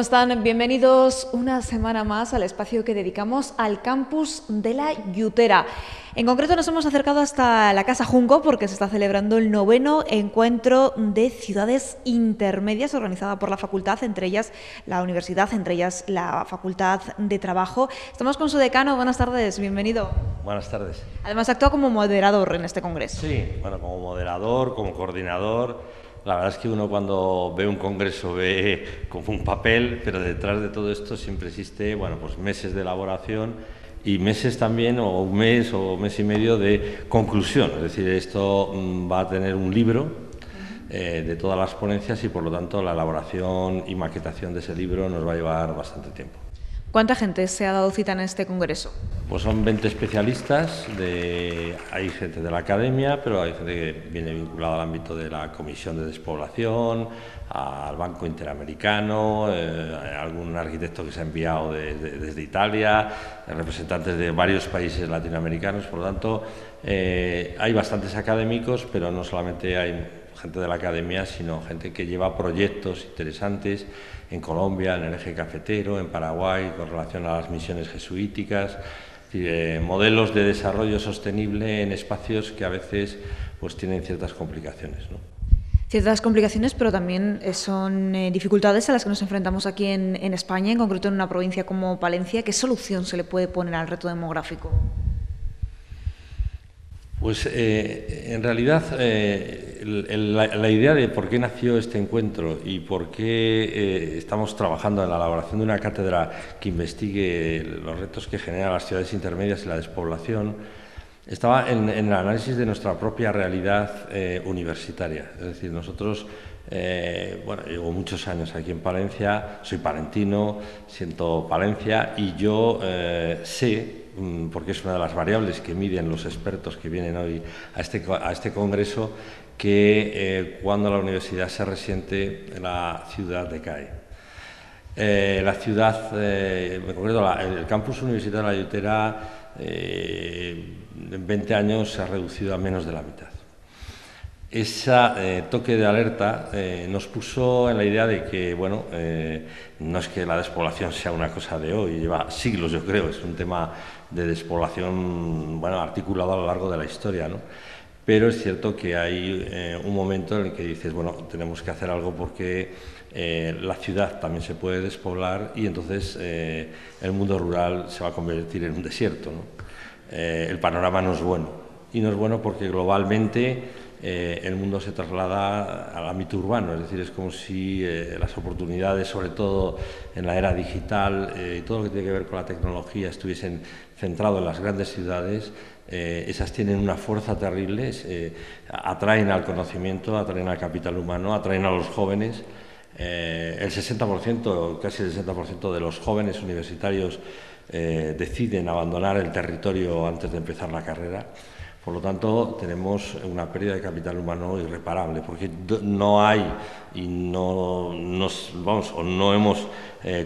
están? Bienvenidos una semana más al espacio que dedicamos al campus de la Yutera. En concreto nos hemos acercado hasta la Casa Junco porque se está celebrando el 9º encuentro de ciudades intermedias organizada por la facultad, entre ellas la universidad, entre ellas la Facultad de Trabajo. Estamos con su decano. Buenas tardes, bienvenido. Buenas tardes. Además actúa como moderador en este congreso. Sí, bueno, como moderador, como coordinador. La verdad es que uno cuando ve un congreso ve como un papel, pero detrás de todo esto siempre existe, bueno, pues meses de elaboración y meses también, o un mes y medio de conclusión. Es decir, esto va a tener un libro de todas las ponencias y por lo tanto la elaboración y maquetación de ese libro nos va a llevar bastante tiempo. ¿Cuánta gente se ha dado cita en este congreso? Pues son 20 especialistas, hay gente de la academia, pero hay gente que viene vinculada al ámbito de la Comisión de Despoblación, al Banco Interamericano, algún arquitecto que se ha enviado desde Italia, representantes de varios países latinoamericanos. Por lo tanto, hay bastantes académicos, pero no solamente hay gente de la academia, sino gente que lleva proyectos interesantes en Colombia, en el eje cafetero, en Paraguay, con relación a las misiones jesuíticas, modelos de desarrollo sostenible en espacios que a veces pues tienen ciertas complicaciones, ¿no? Ciertas complicaciones, pero también son dificultades a las que nos enfrentamos aquí en España, en concreto en una provincia como Palencia. ¿Qué solución se le puede poner al reto demográfico? Pues en realidad la idea de por qué nació este encuentro y por qué estamos trabajando en la elaboración de una cátedra que investigue los retos que generan las ciudades intermedias y la despoblación estaba en el análisis de nuestra propia realidad universitaria. Es decir, nosotros, bueno, llevo muchos años aquí en Palencia, soy palentino, siento Palencia y yo sé, porque es una de las variables que miden los expertos que vienen hoy a este congreso, que cuando la universidad se resiente, la ciudad decae. La ciudad, en concreto el campus universitario de la Yutera, en 20 años se ha reducido a menos de la mitad. Ese toque de alerta nos puso en la idea de que, bueno, no es que la despoblación sea una cosa de hoy, lleva siglos, yo creo, es un tema de despoblación, bueno, articulado a lo largo de la historia, ¿no? Pero es cierto que hay un momento en el que dices, bueno, tenemos que hacer algo porque la ciudad también se puede despoblar y entonces el mundo rural se va a convertir en un desierto, ¿no? El panorama no es bueno, y no es bueno porque globalmente el mundo se traslada al ámbito urbano, es decir, es como si las oportunidades, sobre todo en la era digital, todo lo que tiene que ver con la tecnología, estuviesen centrados en las grandes ciudades. Esas tienen una fuerza terrible, atraen al conocimiento, atraen al capital humano, atraen a los jóvenes. El 60%, casi el 60% de los jóvenes universitarios deciden abandonar el territorio antes de empezar la carrera. Por lo tanto, tenemos una pérdida de capital humano irreparable, porque no hay y no hemos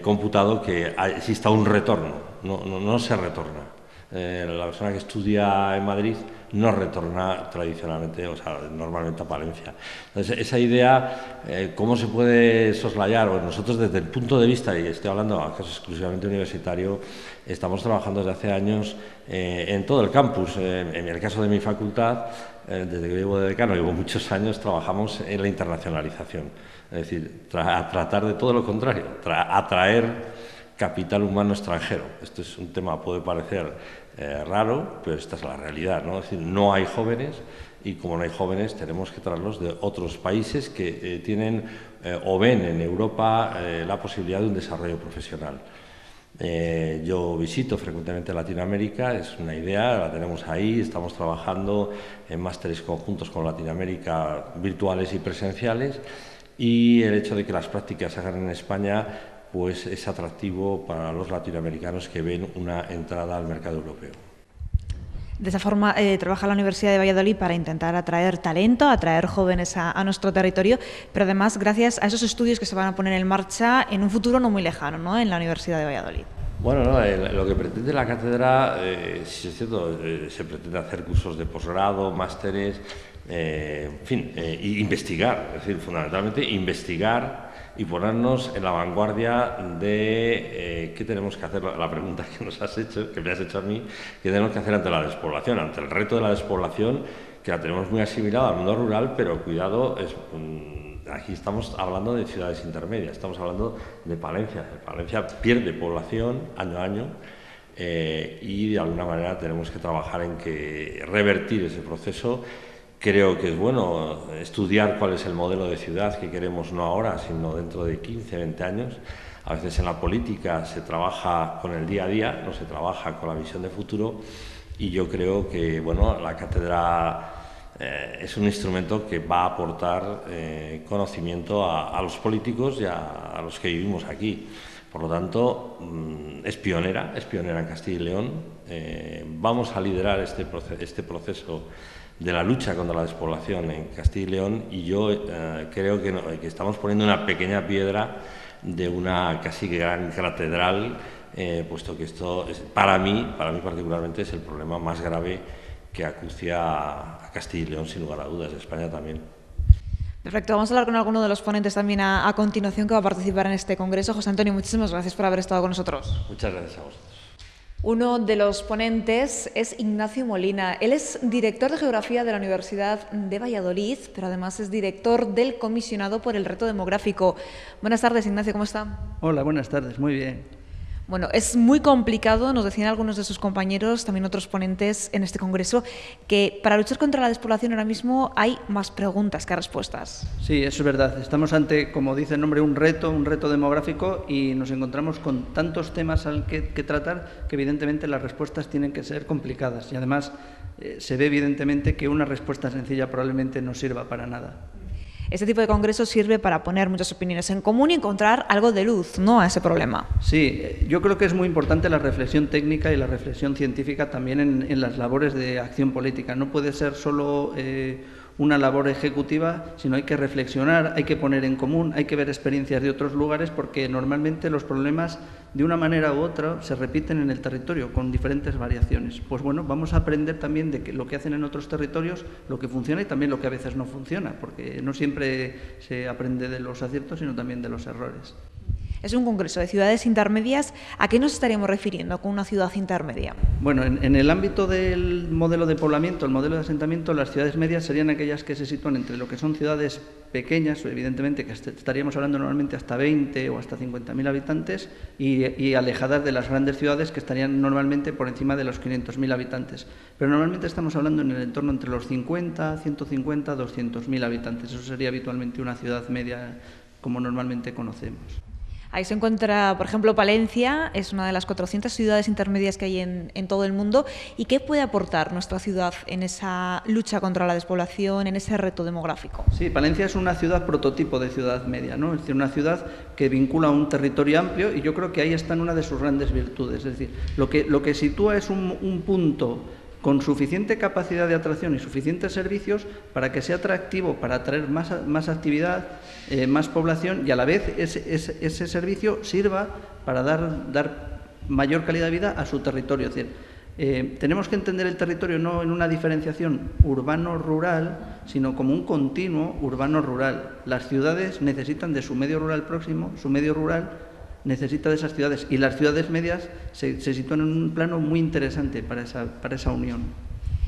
computado que exista un retorno, no se retorna. La persona que estudia en Madrid no retorna tradicionalmente, o sea, normalmente a Palencia. Entonces, esa idea, ¿cómo se puede soslayar? Bueno, nosotros desde el punto de vista, y estoy hablando a caso exclusivamente universitario, estamos trabajando desde hace años en todo el campus. En el caso de mi facultad, desde que llevo de decano, llevo muchos años, trabajamos en la internacionalización. Es decir, a tratar de todo lo contrario, atraer capital humano extranjero. Esto es un tema, puede parecer raro, pero esta es la realidad, ¿no? Es decir, no hay jóvenes y como no hay jóvenes tenemos que traerlos de otros países que tienen o ven en Europa la posibilidad de un desarrollo profesional. Yo visito frecuentemente Latinoamérica, es una idea, la tenemos ahí, estamos trabajando en másteres conjuntos con Latinoamérica virtuales y presenciales, y el hecho de que las prácticas se hagan en España pues es atractivo para los latinoamericanos que ven una entrada al mercado europeo. De esa forma trabaja la Universidad de Valladolid para intentar atraer talento, atraer jóvenes a nuestro territorio, pero además gracias a esos estudios que se van a poner en marcha en un futuro no muy lejano, ¿no?, en la Universidad de Valladolid. Bueno, no, lo que pretende la cátedra, sí es cierto, se pretende hacer cursos de posgrado, másteres, en fin, investigar, es decir, fundamentalmente investigar y ponernos en la vanguardia de qué tenemos que hacer, la pregunta que nos has hecho, que me has hecho a mí, qué tenemos que hacer ante la despoblación, ante el reto de la despoblación, que la tenemos muy asimilada al mundo rural, pero cuidado, aquí estamos hablando de ciudades intermedias, estamos hablando de Palencia. Palencia pierde población año a año y de alguna manera tenemos que trabajar en que revertir ese proceso. Creo que es bueno estudiar cuál es el modelo de ciudad que queremos, no ahora, sino dentro de 15, 20 años. A veces en la política se trabaja con el día a día, no se trabaja con la visión de futuro, y yo creo que bueno, la cátedra es un instrumento que va a aportar conocimiento a los políticos y a los que vivimos aquí. Por lo tanto, es pionera en Castilla y León. Vamos a liderar este proceso de la lucha contra la despoblación en Castilla y León, y yo creo que estamos poniendo una pequeña piedra de una casi gran catedral, puesto que esto, para mí particularmente, es el problema más grave que acucia a Castilla y León, sin lugar a dudas, España también. Perfecto, vamos a hablar con alguno de los ponentes también a continuación que va a participar en este congreso. José Antonio, muchísimas gracias por haber estado con nosotros. Muchas gracias a vosotros. Uno de los ponentes es Ignacio Molina. Él es director de Geografía de la Universidad de Valladolid, pero además es director del Comisionado por el Reto Demográfico. Buenas tardes, Ignacio, ¿cómo está? Hola, buenas tardes, muy bien. Bueno, es muy complicado, nos decían algunos de sus compañeros, también otros ponentes en este congreso, que para luchar contra la despoblación ahora mismo hay más preguntas que respuestas. Sí, eso es verdad. Estamos ante, como dice el nombre, un reto demográfico, y nos encontramos con tantos temas al que tratar que evidentemente las respuestas tienen que ser complicadas. Y además se ve evidentemente que una respuesta sencilla probablemente no sirva para nada. Este tipo de congreso sirve para poner muchas opiniones en común y encontrar algo de luz, ¿no?, a ese problema. Sí, yo creo que es muy importante la reflexión técnica y la reflexión científica también en las labores de acción política. No puede ser solo una labor ejecutiva, sino hay que reflexionar, hay que poner en común, hay que ver experiencias de otros lugares, porque normalmente los problemas, de una manera u otra, se repiten en el territorio con diferentes variaciones. Pues bueno, vamos a aprender también de lo que hacen en otros territorios, lo que funciona y también lo que a veces no funciona, porque no siempre se aprende de los aciertos, sino también de los errores. Es un congreso de ciudades intermedias. ¿A qué nos estaríamos refiriendo con una ciudad intermedia? Bueno, en el ámbito del modelo de poblamiento, el modelo de asentamiento, las ciudades medias serían aquellas que se sitúan entre lo que son ciudades pequeñas, evidentemente, que estaríamos hablando normalmente hasta 20 o hasta 50.000 habitantes, y alejadas de las grandes ciudades, que estarían normalmente por encima de los 500.000 habitantes. Pero normalmente estamos hablando en el entorno entre los 50, 150, 200.000 habitantes. Eso sería habitualmente una ciudad media como normalmente conocemos. Ahí se encuentra, por ejemplo, Palencia, es una de las 400 ciudades intermedias que hay en todo el mundo. ¿Y qué puede aportar nuestra ciudad en esa lucha contra la despoblación, en ese reto demográfico? Sí, Palencia es una ciudad prototipo de ciudad media, ¿no? Es decir, una ciudad que vincula un territorio amplio, y yo creo que ahí está una de sus grandes virtudes. Es decir, lo que sitúa es un punto con suficiente capacidad de atracción y suficientes servicios para que sea atractivo, para atraer más actividad, más población, y a la vez ese servicio sirva para dar mayor calidad de vida a su territorio. Es decir, tenemos que entender el territorio no en una diferenciación urbano-rural, sino como un continuo urbano-rural. Las ciudades necesitan de su medio rural próximo, su medio rural necesita de esas ciudades, y las ciudades medias se sitúan en un plano muy interesante para esa unión.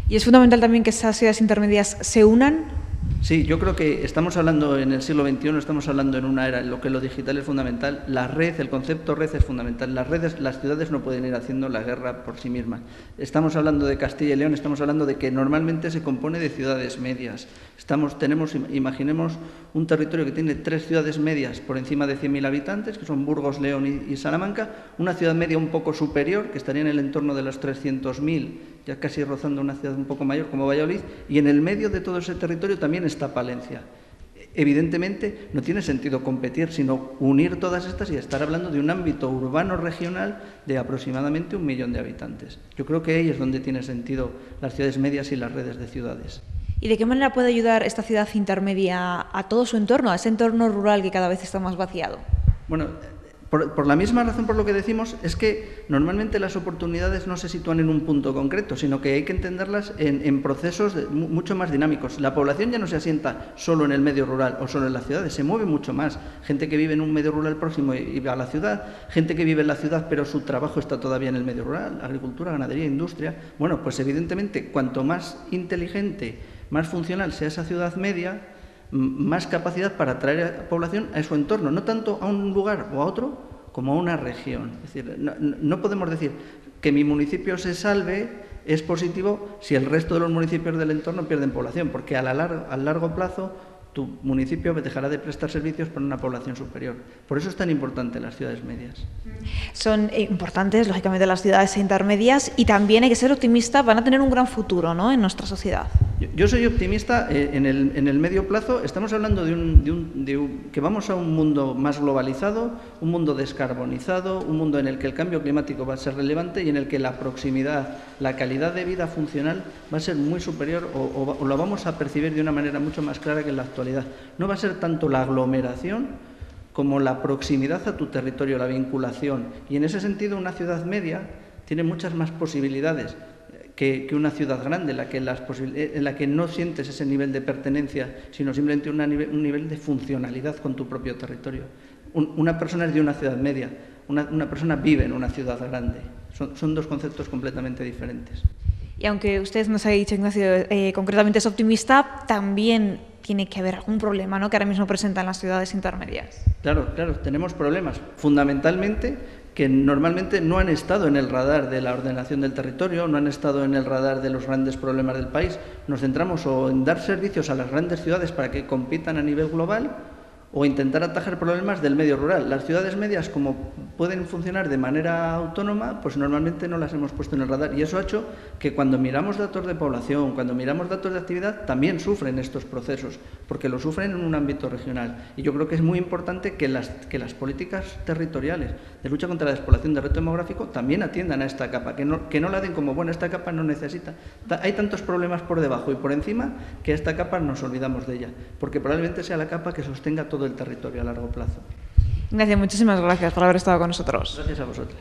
¿Y es fundamental también que esas ciudades intermedias se unan? Sí, yo creo que estamos hablando en el siglo XXI, estamos hablando en una era en lo que lo digital es fundamental. La red, el concepto red es fundamental. Las ciudades no pueden ir haciendo la guerra por sí mismas. Estamos hablando de Castilla y León, estamos hablando de que normalmente se compone de ciudades medias. Imaginemos un territorio que tiene 3 ciudades medias por encima de 100.000 habitantes, que son Burgos, León y Salamanca, una ciudad media un poco superior, que estaría en el entorno de los 300.000, ya casi rozando una ciudad un poco mayor como Valladolid, y en el medio de todo ese territorio también está Palencia. Evidentemente no tiene sentido competir, sino unir todas estas y estar hablando de un ámbito urbano regional de aproximadamente 1 millón de habitantes. Yo creo que ahí es donde tiene sentido las ciudades medias y las redes de ciudades. ¿Y de qué manera puede ayudar esta ciudad intermedia a todo su entorno, a ese entorno rural que cada vez está más vaciado? Bueno, Por la misma razón por lo que decimos es que normalmente las oportunidades no se sitúan en un punto concreto, sino que hay que entenderlas en procesos mucho más dinámicos. La población ya no se asienta solo en el medio rural o solo en las ciudades, se mueve mucho más. Gente que vive en un medio rural próximo y va a la ciudad, gente que vive en la ciudad pero su trabajo está todavía en el medio rural, agricultura, ganadería, industria. Bueno, pues evidentemente cuanto más inteligente, más funcional sea esa ciudad media, más capacidad para atraer a la población a su entorno, no tanto a un lugar o a otro, como a una región. Es decir, no podemos decir que mi municipio se salve, es positivo, si el resto de los municipios del entorno pierden población, porque a largo plazo tu municipio dejará de prestar servicios para una población superior. Por eso es tan importante las ciudades medias. Son importantes, lógicamente, las ciudades intermedias y también hay que ser optimista, van a tener un gran futuro, ¿no?, en nuestra sociedad. Yo soy optimista en el medio plazo. Estamos hablando que vamos a un mundo más globalizado, un mundo descarbonizado, un mundo en el que el cambio climático va a ser relevante y en el que la proximidad, la calidad de vida funcional va a ser muy superior o lo vamos a percibir de una manera mucho más clara que en la actualidad. No va a ser tanto la aglomeración como la proximidad a tu territorio, la vinculación. Y en ese sentido una ciudad media tiene muchas más posibilidades que una ciudad grande, en la que no sientes ese nivel de pertenencia, sino simplemente un nivel de funcionalidad con tu propio territorio. Una persona es de una ciudad media, una persona vive en una ciudad grande. Son dos conceptos completamente diferentes. Y aunque usted nos ha dicho, Ignacio, concretamente es optimista, también tiene que haber algún problema, ¿no?, que ahora mismo presentan las ciudades intermedias. Claro, tenemos problemas. Fundamentalmente que normalmente no han estado en el radar de la ordenación del territorio, no han estado en el radar de los grandes problemas del país. Nos centramos o en dar servicios a las grandes ciudades para que compitan a nivel global o intentar atajar problemas del medio rural. Las ciudades medias, como pueden funcionar de manera autónoma, pues normalmente no las hemos puesto en el radar. Y eso ha hecho que cuando miramos datos de población, cuando miramos datos de actividad, también sufren estos procesos, porque lo sufren en un ámbito regional. Y yo creo que es muy importante que las políticas territoriales de lucha contra la despoblación, de reto demográfico, también atiendan a esta capa, que no la den como, bueno, esta capa no necesita. Hay tantos problemas por debajo y por encima que a esta capa nos olvidamos de ella, porque probablemente sea la capa que sostenga todo el territorio a largo plazo. Ignacio, muchísimas gracias por haber estado con nosotros. Gracias a vosotros.